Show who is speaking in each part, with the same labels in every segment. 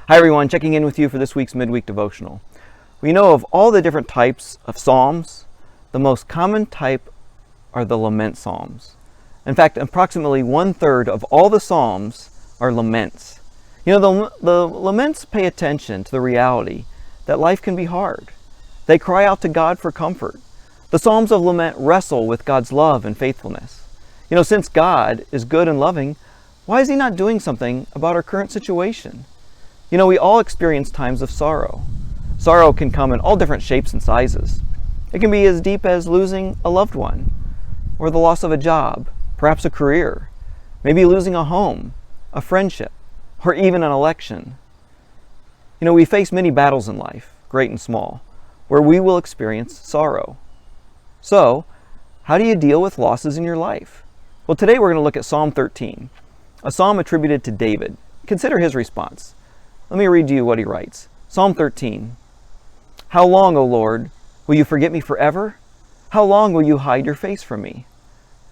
Speaker 1: Hi everyone, checking in with you for this week's Midweek Devotional. We know of all the different types of psalms, the most common type are the lament psalms. In fact, approximately 1/3 of all the psalms are laments. The laments pay attention to the reality that life can be hard. They cry out to God for comfort. The psalms of lament wrestle with God's love and faithfulness. Since God is good and loving, why is He not doing something about our current situation? We all experience times of sorrow. Sorrow can come in all different shapes and sizes. It can be as deep as losing a loved one, or the loss of a job, perhaps a career, maybe losing a home, a friendship, or even an election. We face many battles in life, great and small, where we will experience sorrow. So, how do you deal with losses in your life? Well, today we're going to look at Psalm 13, a psalm attributed to David. Consider his response. Let me read to you what he writes. Psalm 13. How long, O Lord, will you forget me forever? How long will you hide your face from me?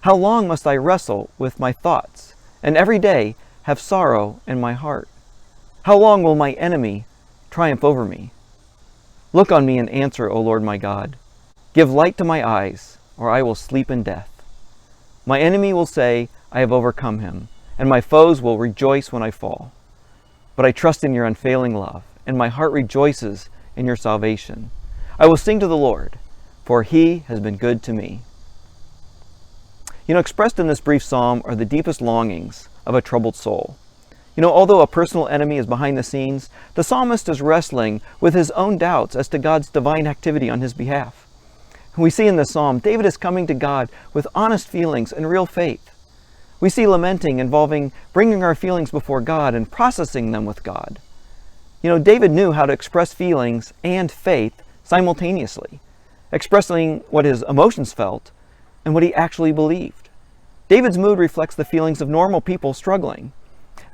Speaker 1: How long must I wrestle with my thoughts, and every day have sorrow in my heart? How long will my enemy triumph over me? Look on me and answer, O Lord my God. Give light to my eyes, or I will sleep in death. My enemy will say, I have overcome him, and my foes will rejoice when I fall. But I trust in your unfailing love, and my heart rejoices in your salvation. I will sing to the Lord, for he has been good to me. Expressed in this brief psalm are the deepest longings of a troubled soul. Although a personal enemy is behind the scenes, the psalmist is wrestling with his own doubts as to God's divine activity on his behalf. We see in this psalm, David is coming to God with honest feelings and real faith. We see lamenting involving bringing our feelings before God and processing them with God. David knew how to express feelings and faith simultaneously, expressing what his emotions felt and what he actually believed. David's mood reflects the feelings of normal people struggling.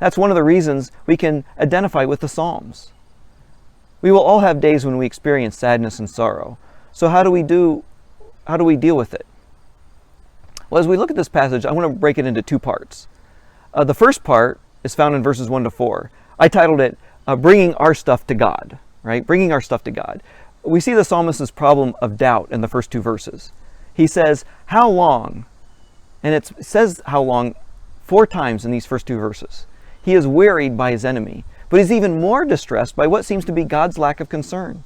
Speaker 1: That's one of the reasons we can identify with the Psalms. We will all have days when we experience sadness and sorrow. So how do we deal with it? Well, as we look at this passage, I want to break it into two parts. The first part is found in verses 1 to 4. I titled it, Bringing Our Stuff to God, right? Bringing our stuff to God. We see the psalmist's problem of doubt in the first two verses. He says, how long? And it says how long 4 times in these first two verses. He is wearied by his enemy, but he's even more distressed by what seems to be God's lack of concern.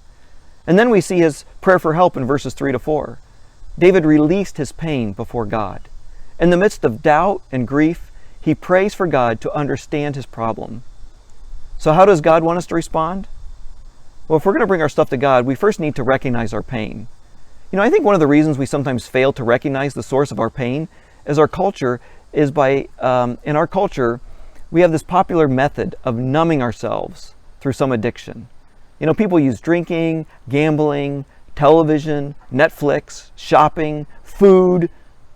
Speaker 1: And then we see his prayer for help in verses 3 to 4. David released his pain before God. In the midst of doubt and grief, he prays for God to understand his problem. So how does God want us to respond? Well, if we're going to bring our stuff to God, we first need to recognize our pain. I think one of the reasons we sometimes fail to recognize the source of our pain is in our culture, we have this popular method of numbing ourselves through some addiction. People use drinking, gambling, television, Netflix, shopping, food,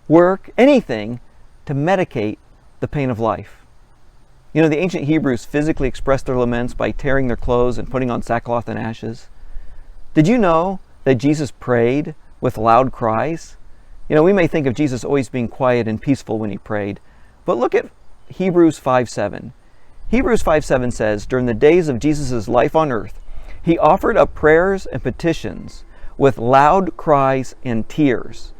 Speaker 1: work, anything to medicate the pain of life. The ancient Hebrews physically expressed their laments by tearing their clothes and putting on sackcloth and ashes. Did you know that Jesus prayed with loud cries? We may think of Jesus always being quiet and peaceful when he prayed, but look at Hebrews 5:7. Hebrews 5:7 says, during the days of Jesus' life on earth, he offered up prayers and petitions with loud cries and tears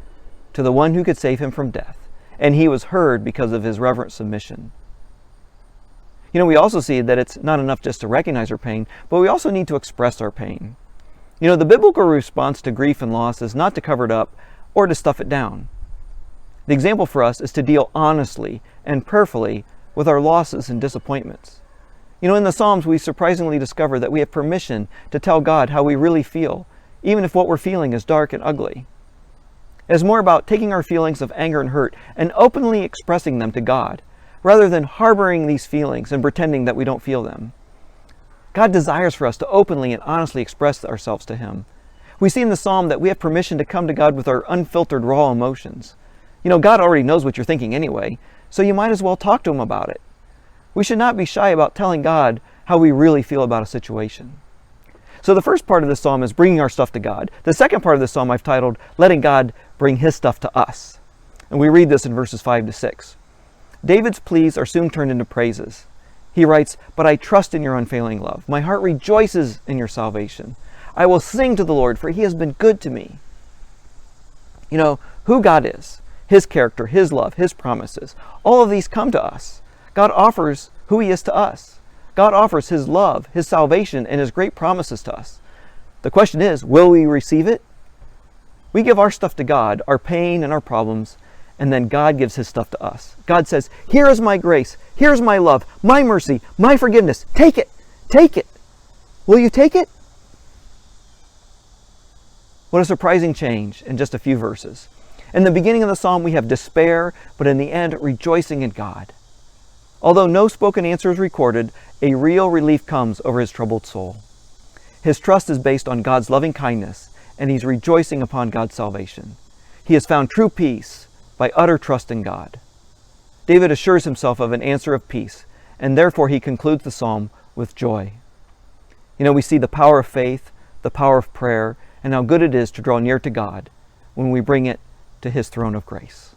Speaker 1: to the one who could save him from death, and he was heard because of his reverent submission. We also see that it's not enough just to recognize our pain, but we also need to express our pain. The biblical response to grief and loss is not to cover it up or to stuff it down. The example for us is to deal honestly and prayerfully with our losses and disappointments. In the Psalms, we surprisingly discover that we have permission to tell God how we really feel, even if what we're feeling is dark and ugly. It's more about taking our feelings of anger and hurt and openly expressing them to God, rather than harboring these feelings and pretending that we don't feel them. God desires for us to openly and honestly express ourselves to Him. We see in the Psalm that we have permission to come to God with our unfiltered, raw emotions. God already knows what you're thinking anyway, so you might as well talk to Him about it. We should not be shy about telling God how we really feel about a situation. So the first part of the psalm is bringing our stuff to God. The second part of the psalm I've titled, Letting God Bring His Stuff to Us. And we read this in verses 5 to 6. David's pleas are soon turned into praises. He writes, "But I trust in your unfailing love. My heart rejoices in your salvation. I will sing to the Lord, for he has been good to me." You know, who God is, his character, his love, his promises, all of these come to us. God offers who he is to us. God offers his love, his salvation, and his great promises to us. The question is, will we receive it? We give our stuff to God, our pain and our problems, and then God gives his stuff to us. God says, "Here is my grace, here's my love, my mercy, my forgiveness. Take it, take it." Will you take it? What a surprising change in just a few verses. In the beginning of the psalm, we have despair, but in the end, rejoicing in God. Although no spoken answer is recorded, a real relief comes over his troubled soul. His trust is based on God's loving kindness, and he's rejoicing upon God's salvation. He has found true peace by utter trust in God. David assures himself of an answer of peace, and therefore he concludes the psalm with joy. You know, we see the power of faith, the power of prayer, and how good it is to draw near to God when we bring it to his throne of grace.